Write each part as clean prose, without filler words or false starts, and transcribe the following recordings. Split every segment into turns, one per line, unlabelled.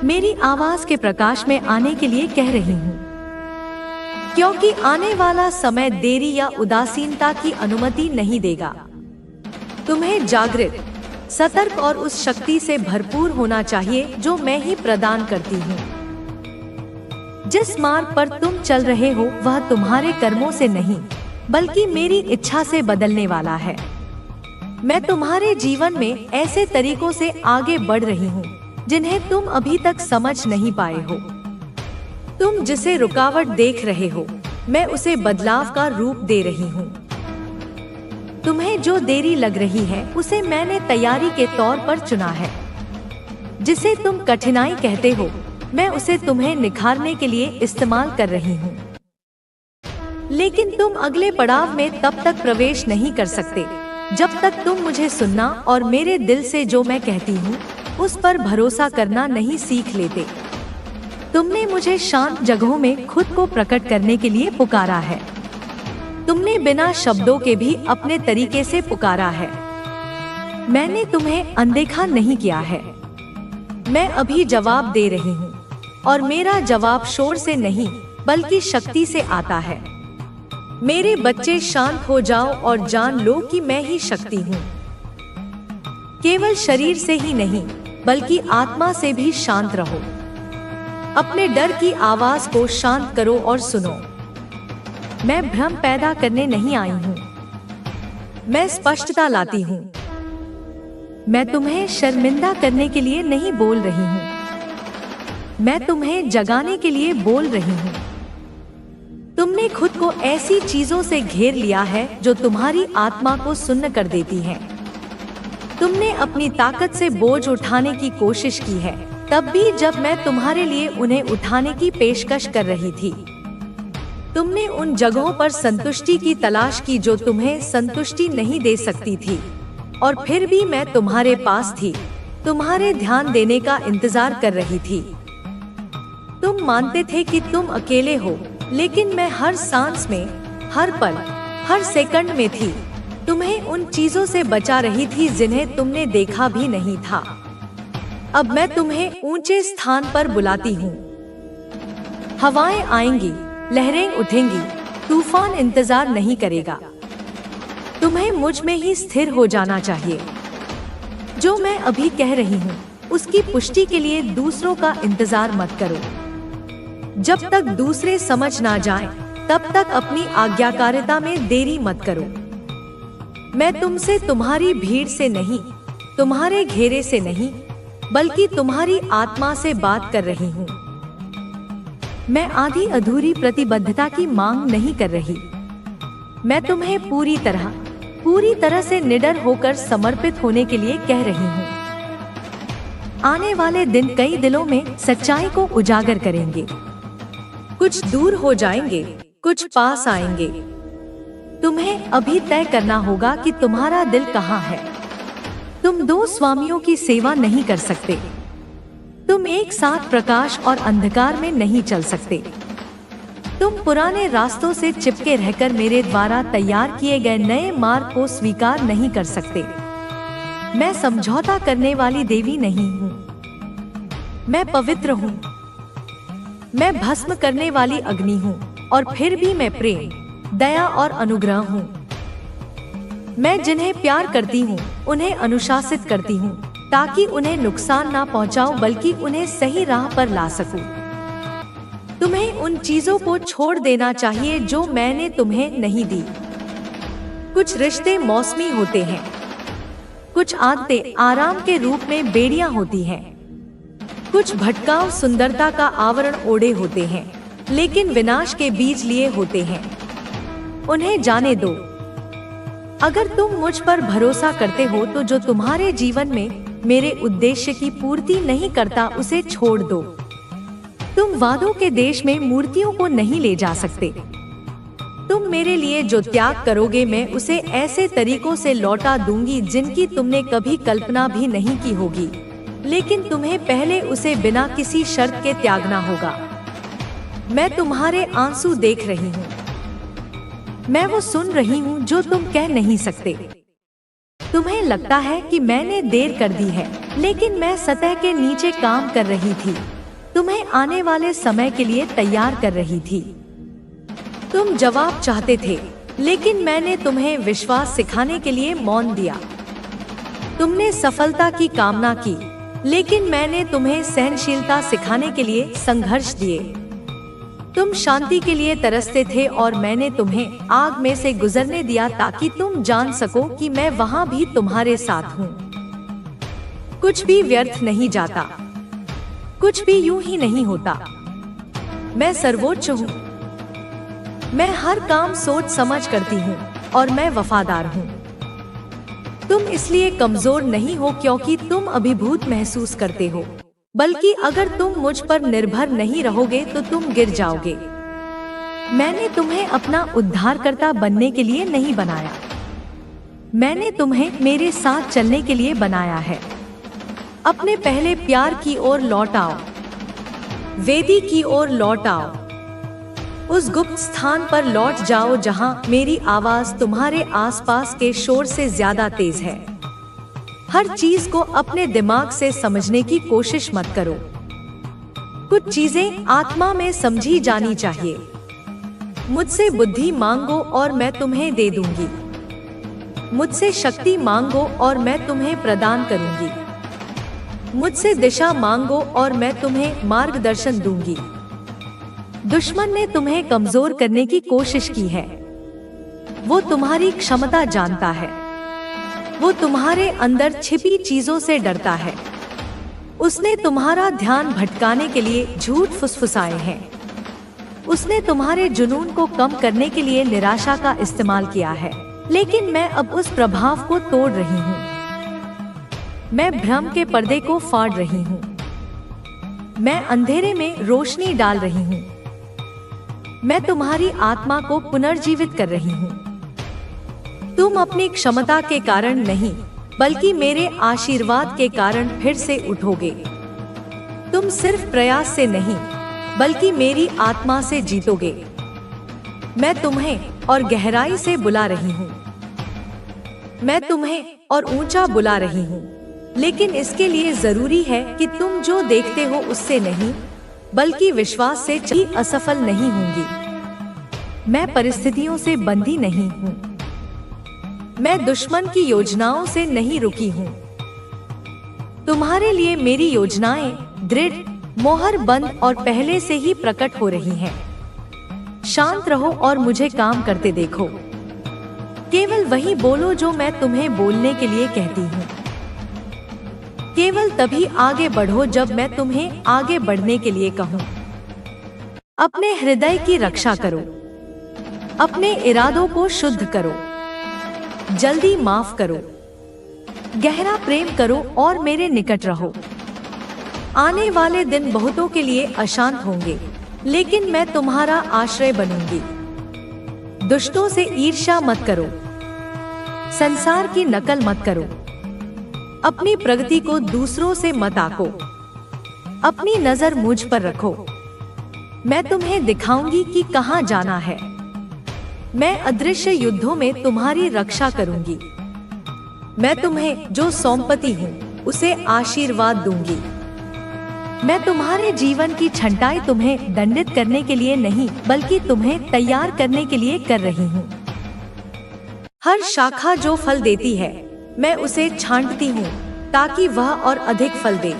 मेरी आवाज के प्रकाश में आने के लिए कह रही हूँ, क्योंकि आने वाला समय देरी या उदासीनता की अनुमति नहीं देगा। तुम्हें जागृत, सतर्क और उस शक्ति से भरपूर होना चाहिए जो मैं ही प्रदान करती हूँ। जिस मार्ग पर तुम चल रहे हो वह तुम्हारे कर्मों से नहीं, बल्कि मेरी इच्छा से बदलने वाला है। मैं तुम्हारे जीवन में ऐसे तरीकों से आगे बढ़ रही हूँ जिन्हें तुम अभी तक समझ नहीं पाए हो। तुम जिसे रुकावट देख रहे हो, मैं उसे बदलाव का रूप दे रही हूँ। तुम्हें जो देरी लग रही है उसे मैंने तैयारी के तौर पर चुना है। जिसे तुम कठिनाई कहते हो, मैं उसे तुम्हें निखारने के लिए इस्तेमाल कर रही हूँ। लेकिन तुम अगले पड़ाव में तब तक प्रवेश नहीं कर सकते जब तक तुम मुझे सुनना और मेरे दिल से जो मैं कहती हूँ उस पर भरोसा करना नहीं सीख लेते। तुमने मुझे शांत जगहों में खुद को प्रकट करने के लिए पुकारा है। तुमने बिना शब्दों के भी अपने तरीके से पुकारा है। मैंने तुम्हें अनदेखा नहीं किया है। मैं अभी जवाब दे रही हूँ और मेरा जवाब शोर से नहीं बल्कि शक्ति से आता है। मेरे बच्चे शांत हो जाओ और जान लो कि मैं ही शक्ति हूँ। केवल शरीर से ही नहीं बल्कि आत्मा से भी शांत रहो। अपने डर की आवाज को शांत करो और सुनो। मैं भ्रम पैदा करने नहीं आई हूँ, मैं स्पष्टता लाती हूँ। मैं तुम्हें शर्मिंदा करने के लिए नहीं बोल रही हूँ, मैं तुम्हें जगाने के लिए बोल रही हूँ। तुमने खुद को ऐसी चीजों से घेर लिया है जो तुम्हारी आत्मा को सुन्न कर देती हैं। तुमने अपनी ताकत से बोझ उठाने की कोशिश की है, तब भी जब मैं तुम्हारे लिए उन्हें उठाने की पेशकश कर रही थी। तुमने उन जगहों पर संतुष्टि की तलाश की जो तुम्हें संतुष्टि नहीं दे सकती थी, और फिर भी मैं तुम्हारे पास थी, तुम्हारे ध्यान देने का इंतजार कर रही थी। तुम मानते थे कि तुम अकेले हो, लेकिन मैं हर सांस में, हर पल, हर सेकंड में थी। तुम्हें उन चीजों से बचा रही थी जिन्हें तुमने देखा भी नहीं था। अब मैं तुम्हें ऊंचे स्थान पर बुलाती हूँ। हवाएं आएंगी, लहरें उठेंगी, तूफान इंतजार नहीं करेगा। तुम्हें मुझ में ही स्थिर हो जाना चाहिए। जो मैं अभी कह रही हूँ उसकी पुष्टि के लिए दूसरों का इंतजार मत करो। जब तक दूसरे समझ ना जाएं, तब तक अपनी आज्ञाकारिता में देरी मत करो। मैं तुमसे तुम्हारी भीड़ से नहीं, तुम्हारे घेरे से नहीं, बल्कि तुम्हारी आत्मा से बात कर रही हूँ। मैं आधी अधूरी प्रतिबद्धता की मांग नहीं कर रही। मैं तुम्हें पूरी तरह से निडर होकर समर्पित होने के लिए कह रही हूँ। आने वाले दिन कई दिलों में सच्चाई को उजागर करेंगे। कुछ दूर हो जाएंगे, कुछ पास आएंगे। तुम्हें अभी तय करना होगा कि तुम्हारा दिल कहाँ है। तुम दो स्वामियों की सेवा नहीं कर सकते। तुम एक साथ प्रकाश और अंधकार में नहीं चल सकते। तुम पुराने रास्तों से चिपके रहकर मेरे द्वारा तैयार किए गए नए मार्ग को स्वीकार नहीं कर सकते। मैं समझौता करने वाली देवी नहीं हूँ। मैं पवित्र हूँ। मैं भस्म करने वाली अग्नि हूँ और फिर भी मैं प्रेम, दया और अनुग्रह हूँ। मैं जिन्हें प्यार करती हूँ उन्हें अनुशासित करती हूँ ताकि उन्हें नुकसान ना पहुँचाऊं बल्कि उन्हें सही राह पर ला सकूं। तुम्हें उन चीजों को छोड़ देना चाहिए जो मैंने तुम्हें नहीं दी। कुछ रिश्ते मौसमी होते हैं, कुछ आदतें आराम के रूप में बेड़ियां होती हैं, कुछ भटकाव सुंदरता का आवरण ओढ़े होते हैं लेकिन विनाश के बीज लिए होते हैं। उन्हें जाने दो। अगर तुम मुझ पर भरोसा करते हो तो जो तुम्हारे जीवन में मेरे उद्देश्य की पूर्ति नहीं करता उसे छोड़ दो। तुम वादों के देश में मूर्तियों को नहीं ले जा सकते। तुम मेरे लिए जो त्याग करोगे मैं उसे ऐसे तरीकों से लौटा दूंगी जिनकी तुमने कभी कल्पना भी नहीं की होगी, लेकिन तुम्हें पहले उसे बिना किसी शर्त के त्यागना होगा। मैं तुम्हारे आंसू देख रही हूँ। मैं वो सुन रही हूँ जो तुम कह नहीं सकते। तुम्हें लगता है कि मैंने देर कर दी है, लेकिन मैं सतह के नीचे काम कर रही थी, तुम्हें आने वाले समय के लिए तैयार कर रही थी। तुम जवाब चाहते थे, लेकिन मैंने तुम्हें विश्वास सिखाने के लिए मौन दिया। तुमने सफलता की कामना की, लेकिन मैंने तुम्हें सहनशीलता सिखाने के लिए संघर्ष दिए। तुम शांति के लिए तरसते थे और मैंने तुम्हें आग में से गुजरने दिया ताकि तुम जान सको कि मैं वहां भी तुम्हारे साथ हूँ। कुछ भी व्यर्थ नहीं जाता, कुछ भी यूं ही नहीं होता। मैं सर्वोच्च हूँ, मैं हर काम सोच समझ करती हूँ और मैं वफादार हूँ। तुम इसलिए कमजोर नहीं हो क्योंकि तुम अभिभूत महसूस करते हो, बल्कि अगर तुम मुझ पर निर्भर नहीं रहोगे तो तुम गिर जाओगे। मैंने तुम्हें अपना उद्धारकर्ता बनने के लिए नहीं बनाया, मैंने तुम्हें मेरे साथ चलने के लिए बनाया है। अपने पहले प्यार की ओर लौट आओ, वेदी की ओर लौट आओ, उस गुप्त स्थान पर लौट जाओ जहां मेरी आवाज तुम्हारे आसपास के शोर से ज्यादा तेज है। हर चीज को अपने दिमाग से समझने की कोशिश मत करो। कुछ चीजें आत्मा में समझी जानी चाहिए। मुझसे बुद्धि मांगो और मैं तुम्हें दे दूंगी। मुझसे शक्ति मांगो और मैं तुम्हें प्रदान करूंगी। मुझसे दिशा मांगो और मैं तुम्हें मार्गदर्शन दूंगी। दुश्मन ने तुम्हें कमजोर करने की कोशिश की है। वो तुम्हारी क्षमता जानता है, वो तुम्हारे अंदर छिपी चीजों से डरता है। उसने तुम्हारा ध्यान भटकाने के लिए झूठ फुसफुसाए हैं। उसने तुम्हारे जुनून को कम करने के लिए निराशा का इस्तेमाल किया है, लेकिन मैं अब उस प्रभाव को तोड़ रही हूँ। मैं भ्रम के पर्दे को फाड़ रही हूँ। मैं अंधेरे में रोशनी डाल रही हूँ। मैं तुम्हारी आत्मा को पुनर्जीवित कर रही हूँ। तुम अपनी क्षमता के कारण नहीं, बल्कि मेरे आशीर्वाद के कारण फिर से उठोगे। तुम सिर्फ प्रयास से नहीं, बल्कि मेरी आत्मा से जीतोगे। मैं तुम्हें और गहराई से बुला रही हूँ। मैं तुम्हें और ऊंचा बुला रही हूँ, लेकिन इसके लिए जरूरी है कि तुम जो देखते हो उससे नहीं, बल्कि विश्वास से ही असफल नहीं होंगी। मैं परिस्थितियों से बंधी नहीं हूँ। मैं दुश्मन की योजनाओं से नहीं रुकी हूँ। तुम्हारे लिए मेरी योजनाएं दृढ़, मोहर बंद और पहले से ही प्रकट हो रही हैं। शांत रहो और मुझे काम करते देखो। केवल वही बोलो जो मैं तुम्हें बोलने के लिए कहती हूँ। केवल तभी आगे बढ़ो जब मैं तुम्हें आगे बढ़ने के लिए कहूँ। अपने हृदय की रक्षा करो, अपने इरादों को शुद्ध करो, जल्दी माफ करो, गहरा प्रेम करो और मेरे निकट रहो। आने वाले दिन बहुतों के लिए अशांत होंगे, लेकिन मैं तुम्हारा आश्रय बनूंगी। दुष्टों से ईर्ष्या मत करो, संसार की नकल मत करो, अपनी प्रगति को दूसरों से मत आको। अपनी नजर मुझ पर रखो। मैं तुम्हें दिखाऊंगी कि कहां जाना है। मैं अदृश्य युद्धों में तुम्हारी रक्षा करूंगी। मैं तुम्हें जो सौंपती हूँ उसे आशीर्वाद दूंगी। मैं तुम्हारे जीवन की छंटाई तुम्हें दंडित करने के लिए नहीं, बल्कि तुम्हें तैयार करने के लिए कर रही हूँ। हर शाखा जो फल देती है, मैं उसे छांटती हूँ ताकि वह और अधिक फल दे।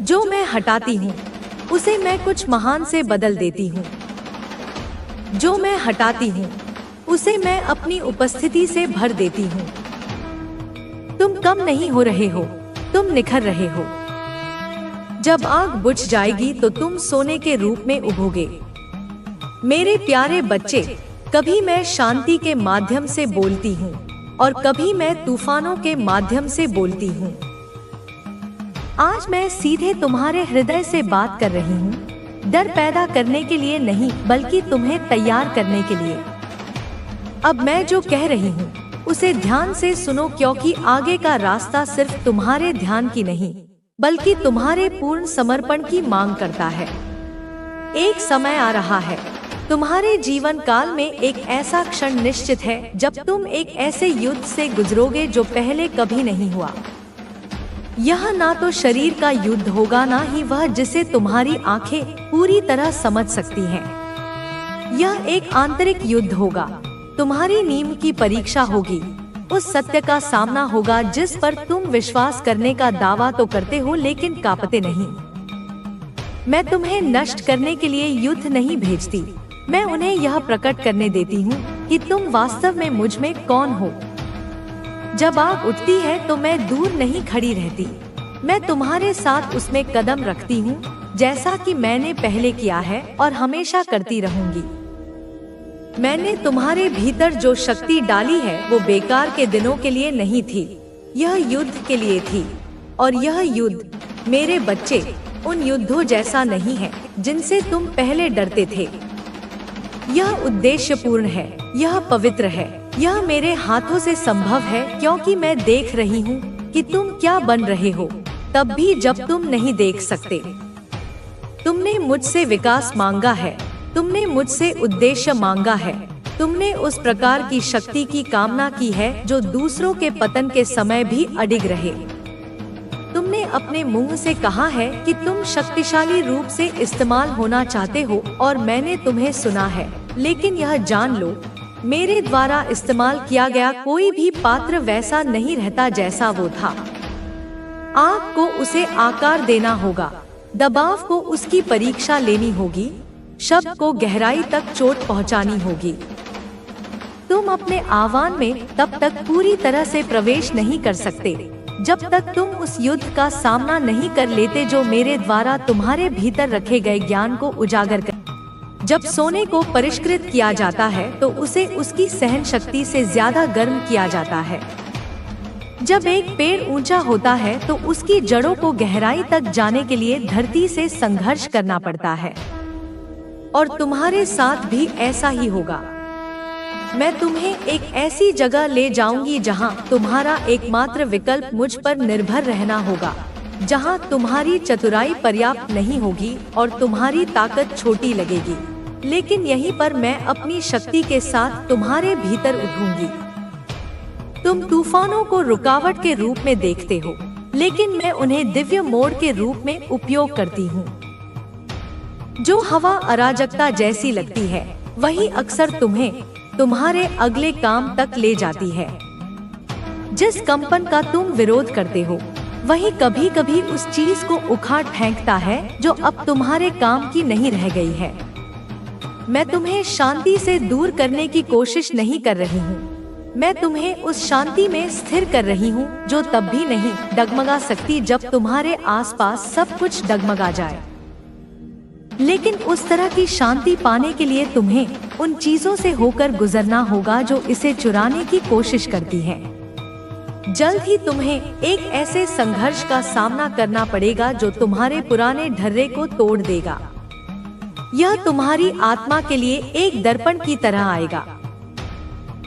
जो मैं हटाती हूँ उसे मैं कुछ महान से बदल देती हूँ। जो मैं हटाती हूँ उसे मैं अपनी उपस्थिति से भर देती हूँ। तुम कम नहीं हो रहे हो, तुम निखर रहे हो। जब आग बुझ जाएगी तो तुम सोने के रूप में उभोगे। मेरे प्यारे बच्चे, कभी मैं शांति के माध्यम से बोलती हूँ और कभी मैं तूफानों के माध्यम से बोलती हूँ। आज मैं सीधे तुम्हारे हृदय से बात कर रही हूँ, डर पैदा करने के लिए नहीं, बल्कि तुम्हें तैयार करने के लिए। अब मैं जो कह रही हूँ उसे ध्यान से सुनो, क्योंकि आगे का रास्ता सिर्फ तुम्हारे ध्यान की नहीं, बल्कि तुम्हारे पूर्ण समर्पण की मांग करता है। एक समय आ रहा है, तुम्हारे जीवन काल में एक ऐसा क्षण निश्चित है जब तुम एक ऐसे युद्ध से गुजरोगे जो पहले कभी नहीं हुआ। यह ना तो शरीर का युद्ध होगा, ना ही वह जिसे तुम्हारी आंखें पूरी तरह समझ सकती हैं। यह एक आंतरिक युद्ध होगा। तुम्हारी नींव की परीक्षा होगी। उस सत्य का सामना होगा जिस पर तुम विश्वास करने का दावा तो करते हो लेकिन कांपते नहीं। मैं तुम्हें नष्ट करने के लिए युद्ध नहीं भेजती, मैं उन्हें यह प्रकट करने देती हूँ कि तुम वास्तव में मुझ में कौन हो। जब आग उठती है तो मैं दूर नहीं खड़ी रहती, मैं तुम्हारे साथ उसमें कदम रखती हूँ, जैसा कि मैंने पहले किया है और हमेशा करती रहूंगी। मैंने तुम्हारे भीतर जो शक्ति डाली है वो बेकार के दिनों के लिए नहीं थी, यह युद्ध के लिए थी। और यह युद्ध, मेरे बच्चे, उन युद्धों जैसा नहीं है जिनसे तुम पहले डरते थे। यह उद्देश्यपूर्ण है, यह पवित्र है, यह मेरे हाथों से संभव है क्योंकि मैं देख रही हूँ कि तुम क्या बन रहे हो, तब भी जब तुम नहीं देख सकते। तुमने मुझसे विकास मांगा है, तुमने मुझसे उद्देश्य मांगा है, तुमने उस प्रकार की शक्ति की कामना की है जो दूसरों के पतन के समय भी अडिग रहे। तुमने अपने मुंह से कहा है कि तुम शक्तिशाली रूप से इस्तेमाल होना चाहते हो और मैंने तुम्हें सुना है, लेकिन यह जान लो, मेरे द्वारा इस्तेमाल किया गया कोई भी पात्र वैसा नहीं रहता जैसा वो था। आग को उसे आकार देना होगा, दबाव को उसकी परीक्षा लेनी होगी, शब्द को गहराई तक चोट पहुंचानी होगी। तुम अपने आह्वान में तब तक पूरी तरह से प्रवेश नहीं कर सकते जब तक तुम उस युद्ध का सामना नहीं कर लेते जो मेरे द्वारा तुम्हारे भीतर रखे गए ज्ञान को उजागर कर। जब सोने को परिष्कृत किया जाता है तो उसे उसकी सहन शक्ति से ज्यादा गर्म किया जाता है। जब एक पेड़ ऊंचा होता है तो उसकी जड़ों को गहराई तक जाने के लिए धरती से संघर्ष करना पड़ता है, और तुम्हारे साथ भी ऐसा ही होगा। मैं तुम्हें एक ऐसी जगह ले जाऊंगी जहां तुम्हारा एकमात्र विकल्प मुझ पर निर्भर रहना होगा, जहां तुम्हारी चतुराई पर्याप्त नहीं होगी और तुम्हारी ताकत छोटी लगेगी, लेकिन यहीं पर मैं अपनी शक्ति के साथ तुम्हारे भीतर उठूंगी। तुम तूफानों को रुकावट के रूप में देखते हो, लेकिन मैं उन्हें दिव्य मोड़ के रूप में उपयोग करती हूँ। जो हवा अराजकता जैसी लगती है वही अक्सर तुम्हें तुम्हारे अगले काम तक ले जाती है। जिस कंपन का तुम विरोध करते हो वही कभी कभी उस चीज को उखाड़ फेंकता है जो अब तुम्हारे काम की नहीं रह गई है। मैं तुम्हें शांति से दूर करने की कोशिश नहीं कर रही हूँ, मैं तुम्हें उस शांति में स्थिर कर रही हूँ जो तब भी नहीं डगमगा सकती जब तुम्हारे आसपास सब कुछ डगमगा जाए। लेकिन उस तरह की शांति पाने के लिए तुम्हें उन चीजों से होकर गुजरना होगा जो इसे चुराने की कोशिश करती हैं। जल्द ही तुम्हें एक ऐसे संघर्ष का सामना करना पड़ेगा जो तुम्हारे पुराने ढर्रे को तोड़ देगा। यह तुम्हारी आत्मा के लिए एक दर्पण की तरह आएगा।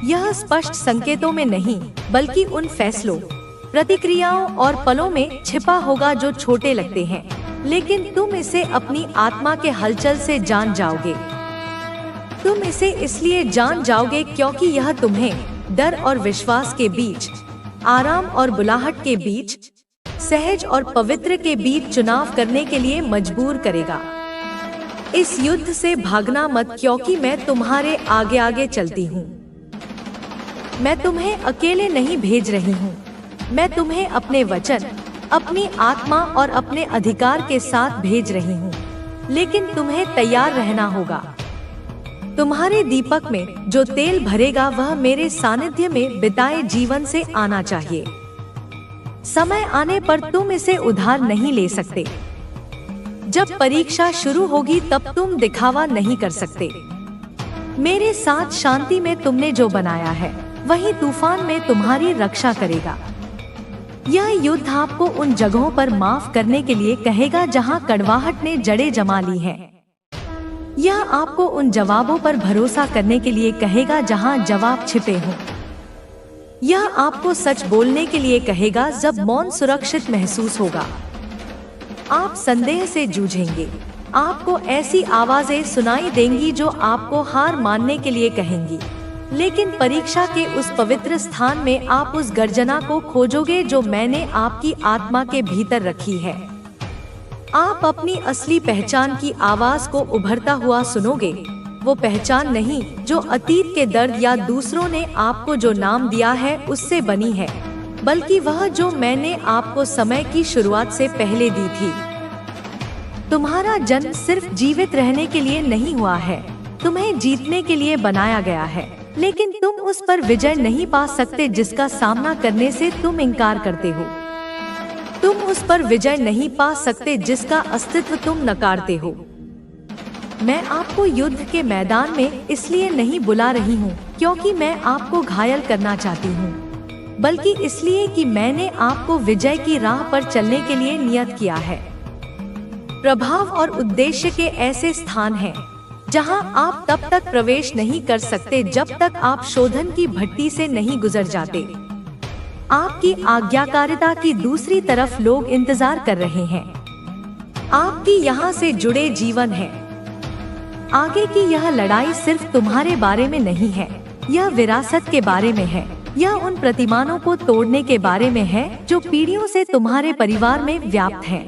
यह स्पष्ट संकेतों में नहीं बल्कि उन फैसलों, प्रतिक्रियाओं और पलों में छिपा होगा जो छोटे लगते हैं, लेकिन तुम इसे अपनी आत्मा के हलचल से जान जाओगे। तुम इसे इसलिए जान जाओगे क्योंकि यह तुम्हें डर और विश्वास के बीच, आराम और बुलाहट के बीच, सहज और पवित्र के बीच चुनाव करने के लिए मजबूर करेगा। इस युद्ध से भागना मत क्योंकि मैं तुम्हारे आगे आगे चलती हूँ। मैं तुम्हें अकेले नहीं भेज रही हूँ, मैं तुम्हें अपने वचन, अपनी आत्मा और अपने अधिकार के साथ भेज रही हूँ, लेकिन तुम्हें तैयार रहना होगा। तुम्हारे दीपक में जो तेल भरेगा वह मेरे सानिध्य में बिताए जीवन से आना चाहिए। समय आने पर तुम इसे उधार नहीं ले सकते। जब परीक्षा शुरू होगी तब तुम दिखावा नहीं कर सकते। मेरे साथ शांति में तुमने जो बनाया है वही तूफान में तुम्हारी रक्षा करेगा। यह युद्ध आपको उन जगहों पर माफ करने के लिए कहेगा जहां कड़वाहट ने जड़ें जमा ली हैं। यह आपको उन जवाबों पर भरोसा करने के लिए कहेगा जहां जवाब छिपे हों। यह आपको सच बोलने के लिए कहेगा जब मौन सुरक्षित महसूस होगा। आप संदेह से जूझेंगे, आपको ऐसी आवाजें सुनाई देंगी जो आपको हार मानने के लिए कहेंगी, लेकिन परीक्षा के उस पवित्र स्थान में आप उस गर्जना को खोजोगे जो मैंने आपकी आत्मा के भीतर रखी है। आप अपनी असली पहचान की आवाज को उभरता हुआ सुनोगे। वो पहचान नहीं जो अतीत के दर्द या दूसरों ने आपको जो नाम दिया है उससे बनी है, बल्कि वह जो मैंने आपको समय की शुरुआत से पहले दी थी। तुम्हारा जन्म सिर्फ जीवित रहने के लिए नहीं हुआ है, तुम्हें जीतने के लिए बनाया गया है। लेकिन तुम उस पर विजय नहीं पा सकते जिसका सामना करने से तुम इनकार करते हो। तुम उस पर विजय नहीं पा सकते जिसका अस्तित्व तुम नकारते हो। मैं आपको युद्ध के मैदान में इसलिए नहीं बुला रही हूँ क्योंकि मैं आपको घायल करना चाहती हूँ, बल्कि इसलिए कि मैंने आपको विजय की राह पर चलने के लिए नियत किया है। प्रभाव और उद्देश्य के ऐसे स्थान हैं जहां आप तब तक प्रवेश नहीं कर सकते जब तक आप शोधन की भट्टी से नहीं गुजर जाते। आपकी आज्ञाकारिता की दूसरी तरफ लोग इंतजार कर रहे हैं। आपकी यहाँ से जुड़े जीवन है। आगे की यह लड़ाई सिर्फ तुम्हारे बारे में नहीं है, यह विरासत के बारे में है। यह उन प्रतिमानों को तोड़ने के बारे में है जो पीढ़ियों से तुम्हारे परिवार में व्याप्त हैं।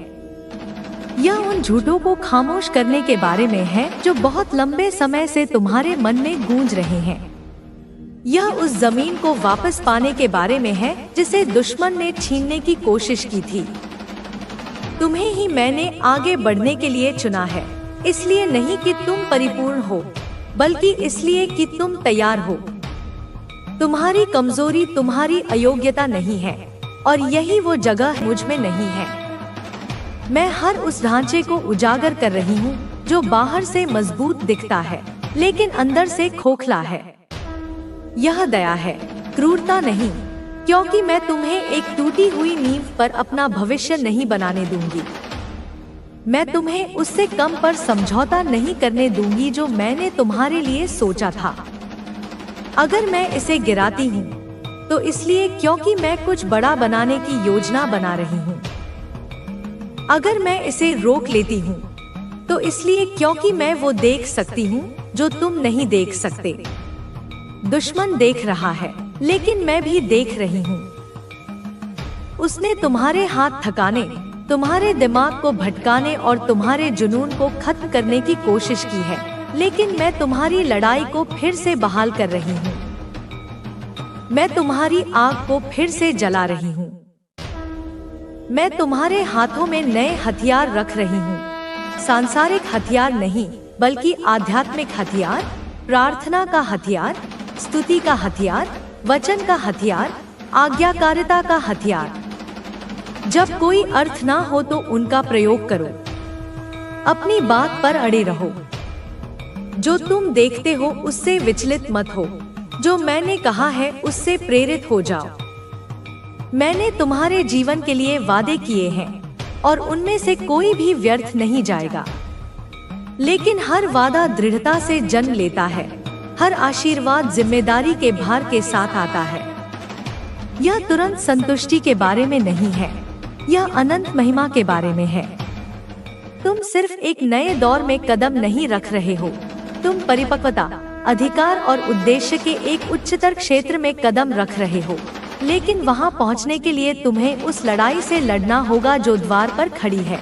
यह उन झूठों को खामोश करने के बारे में है जो बहुत लंबे समय से तुम्हारे मन में गूंज रहे हैं। यह उस जमीन को वापस पाने के बारे में है जिसे दुश्मन ने छीनने की कोशिश की थी। तुम्हें ही मैंने आगे बढ़ने के लिए चुना है, इसलिए नहीं कि तुम परिपूर्ण हो, बल्कि इसलिए कि तुम तैयार हो। तुम्हारी कमजोरी तुम्हारी अयोग्यता नहीं है, और यही वो जगह मुझ में नहीं है। मैं हर उस ढांचे को उजागर कर रही हूँ जो बाहर से मजबूत दिखता है लेकिन अंदर से खोखला है। यह दया है, क्रूरता नहीं, क्योंकि मैं तुम्हें एक टूटी हुई नींव पर अपना भविष्य नहीं बनाने दूंगी। मैं तुम्हें उससे कम पर समझौता नहीं करने दूंगी जो मैंने तुम्हारे लिए सोचा था। अगर मैं इसे गिराती हूँ तो इसलिए क्योंकि मैं कुछ बड़ा बनाने की योजना बना रही हूँ। अगर मैं इसे रोक लेती हूँ तो इसलिए क्योंकि मैं वो देख सकती हूँ जो तुम नहीं देख सकते। दुश्मन देख रहा है, लेकिन मैं भी देख रही हूँ। उसने तुम्हारे हाथ थकाने, तुम्हारे दिमाग को भटकाने और तुम्हारे जुनून को खत्म करने की कोशिश की है, लेकिन मैं तुम्हारी लड़ाई को फिर से बहाल कर रही हूँ। मैं तुम्हारी आग को फिर से जला रही हूँ। मैं तुम्हारे हाथों में नए हथियार रख रही हूँ। सांसारिक हथियार नहीं, बल्कि आध्यात्मिक हथियार, प्रार्थना का हथियार, स्तुति का हथियार, वचन का हथियार, आज्ञाकारिता का हथियार। जब कोई अर्थ ना हो तो उनका प्रयोग करो। अपनी बात पर अड़े रहो। जो तुम देखते हो उससे विचलित मत हो। जो मैंने कहा है उससे प्रेरित हो जाओ। मैंने तुम्हारे जीवन के लिए वादे किए हैं और उनमें से कोई भी व्यर्थ नहीं जाएगा। लेकिन हर वादा दृढ़ता से जन्म लेता है। हर आशीर्वाद जिम्मेदारी के भार के साथ आता है। यह तुरंत संतुष्टि के बारे में नहीं है, यह अनंत महिमा के बारे में है। तुम सिर्फ एक नए दौर में कदम नहीं रख रहे हो, तुम परिपक्वता, अधिकार और उद्देश्य के एक उच्चतर क्षेत्र में कदम रख रहे हो। लेकिन वहां पहुंचने के लिए तुम्हें उस लड़ाई से लड़ना होगा जो द्वार पर खड़ी है।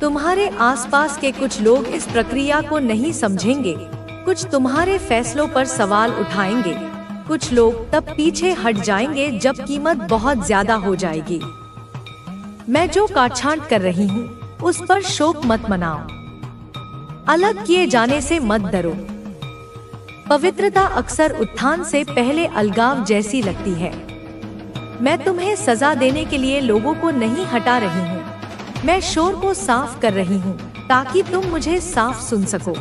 तुम्हारे आसपास के कुछ लोग इस प्रक्रिया को नहीं समझेंगे, कुछ तुम्हारे फैसलों पर सवाल उठाएंगे, कुछ लोग तब पीछे हट जाएंगे जब कीमत बहुत ज्यादा हो जाएगी। मैं जो काटछांट कर रही हूँ उस पर शोक मत मनाओ। अलग किए जाने से मत डरो। पवित्रता अक्सर उत्थान से पहले अलगाव जैसी लगती है। मैं तुम्हें सजा देने के लिए लोगों को नहीं हटा रही हूँ, मैं शोर को साफ कर रही हूँ ताकि तुम मुझे साफ सुन सको।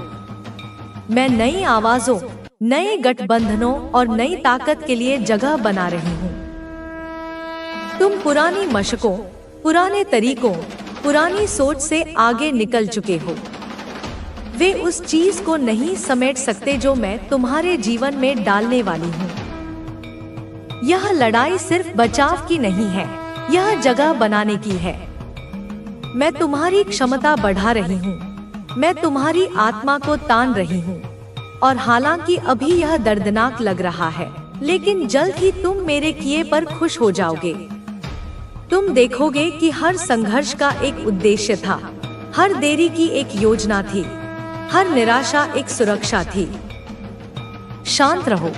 मैं नई आवाजों, नए गठबंधनों और नई ताकत के लिए जगह बना रही हूँ। तुम पुरानी मशकों, पुराने तरीकों, पुरानी सोच से आगे निकल चुके हो। वे उस चीज को नहीं समेट सकते जो मैं तुम्हारे जीवन में डालने वाली हूँ। यह लड़ाई सिर्फ बचाव की नहीं है, यह जगह बनाने की है। मैं तुम्हारी क्षमता बढ़ा रही हूँ, मैं तुम्हारी आत्मा को तान रही हूँ और हालांकि अभी यह दर्दनाक लग रहा है, लेकिन जल्द ही तुम मेरे किए पर खुश हो जाओगे। तुम देखोगे कि हर संघर्ष का एक उद्देश्य था, हर देरी की एक योजना थी, हर निराशा एक सुरक्षा थी। शांत रहो।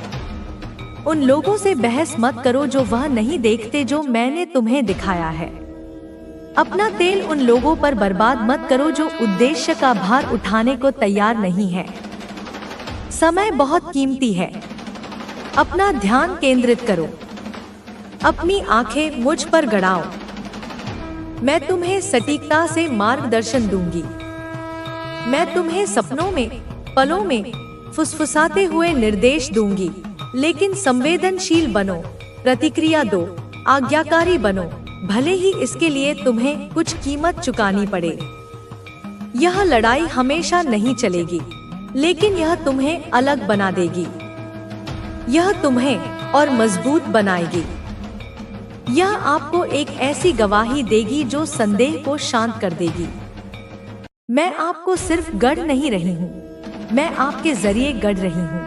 उन लोगों से बहस मत करो जो वह नहीं देखते जो मैंने तुम्हें दिखाया है। अपना तेल उन लोगों पर बर्बाद मत करो जो उद्देश्य का भार उठाने को तैयार नहीं है। समय बहुत कीमती है। अपना ध्यान केंद्रित करो। अपनी आंखें मुझ पर गड़ाओ। मैं तुम्हें सटीकता से मार्गदर्शन दूंगी। मैं तुम्हें सपनों में, पलों में फुसफुसाते हुए निर्देश दूंगी, लेकिन संवेदनशील बनो, प्रतिक्रिया दो, आज्ञाकारी बनो, भले ही इसके लिए तुम्हें कुछ कीमत चुकानी पड़े। यह लड़ाई हमेशा नहीं चलेगी, लेकिन यह तुम्हें अलग बना देगी। यह तुम्हें और मजबूत बनाएगी। यह आपको एक ऐसी गवाही देगी जो संदेह को शांत कर देगी। मैं आपको सिर्फ गढ़ नहीं रही हूँ, मैं आपके जरिए गढ़ रही हूँ।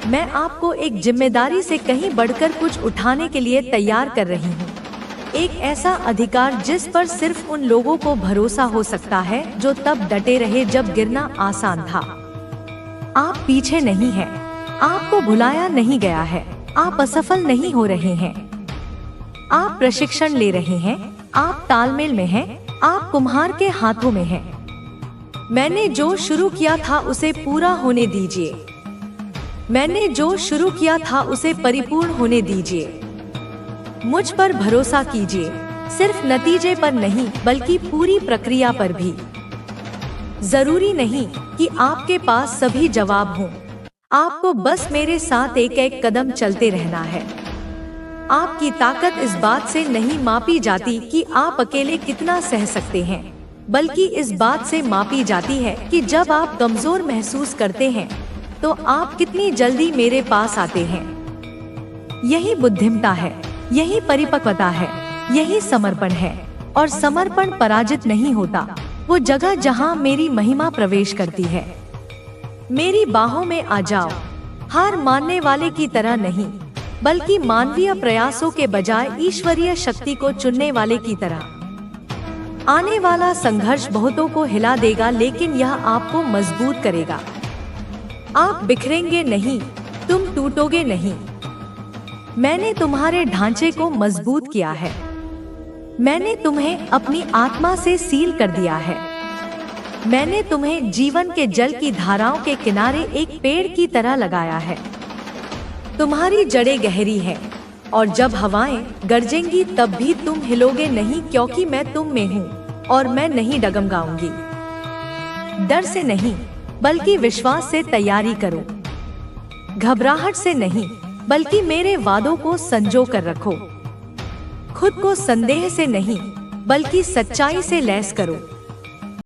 मैं आपको एक जिम्मेदारी से कहीं बढ़कर कुछ उठाने के लिए तैयार कर रही हूँ। एक ऐसा अधिकार जिस पर सिर्फ उन लोगों को भरोसा हो सकता है जो तब डटे रहे जब गिरना आसान था। आप पीछे नहीं हैं, आपको भुलाया नहीं गया है, आप असफल नहीं हो रहे हैं। आप प्रशिक्षण ले रहे हैं, आप तालमेल में हैं, आप कुम्हार के हाथों में हैं। मैंने जो शुरू किया था उसे पूरा होने दीजिए। मैंने जो शुरू किया था उसे परिपूर्ण होने दीजिए। मुझ पर भरोसा कीजिए, सिर्फ नतीजे पर नहीं बल्कि पूरी प्रक्रिया पर भी। जरूरी नहीं कि आपके पास सभी जवाब हों, आपको बस मेरे साथ एक एक कदम चलते रहना है। आपकी ताकत इस बात से नहीं मापी जाती कि आप अकेले कितना सह सकते हैं, बल्कि इस बात से मापी जाती है कि जब आप कमजोर महसूस करते हैं तो आप कितनी जल्दी मेरे पास आते हैं। यही बुद्धिमत्ता है, यही परिपक्वता है, यही समर्पण है। और समर्पण पराजित नहीं होता, वो जगह जहां मेरी महिमा प्रवेश करती है। मेरी बाहों में आ जाओ, हार मानने वाले की तरह नहीं, बल्कि मानवीय प्रयासों के बजाय ईश्वरीय शक्ति को चुनने वाले की तरह। आने वाला संघर्ष बहुतों को हिला देगा, लेकिन यह आपको मजबूत करेगा। आप बिखरेंगे नहीं, तुम टूटोगे नहीं। मैंने तुम्हारे ढांचे को मजबूत किया है। मैंने तुम्हें अपनी आत्मा से सील कर दिया है। मैंने तुम्हें जीवन के जल की धाराओं के किनारे एक पेड़ की तरह लगाया है। तुम्हारी जड़ें गहरी हैं, और जब हवाएं गरजेंगी तब भी तुम हिलोगे नहीं, क्योंकि मैं तुम में हूँ और मैं नहीं डगमगाऊंगी। डर से नहीं, बल्कि विश्वास से तैयारी करो। घबराहट से नहीं, बल्कि मेरे वादों को संजो कर रखो। खुद को संदेह से नहीं, बल्कि सच्चाई से लैस करो।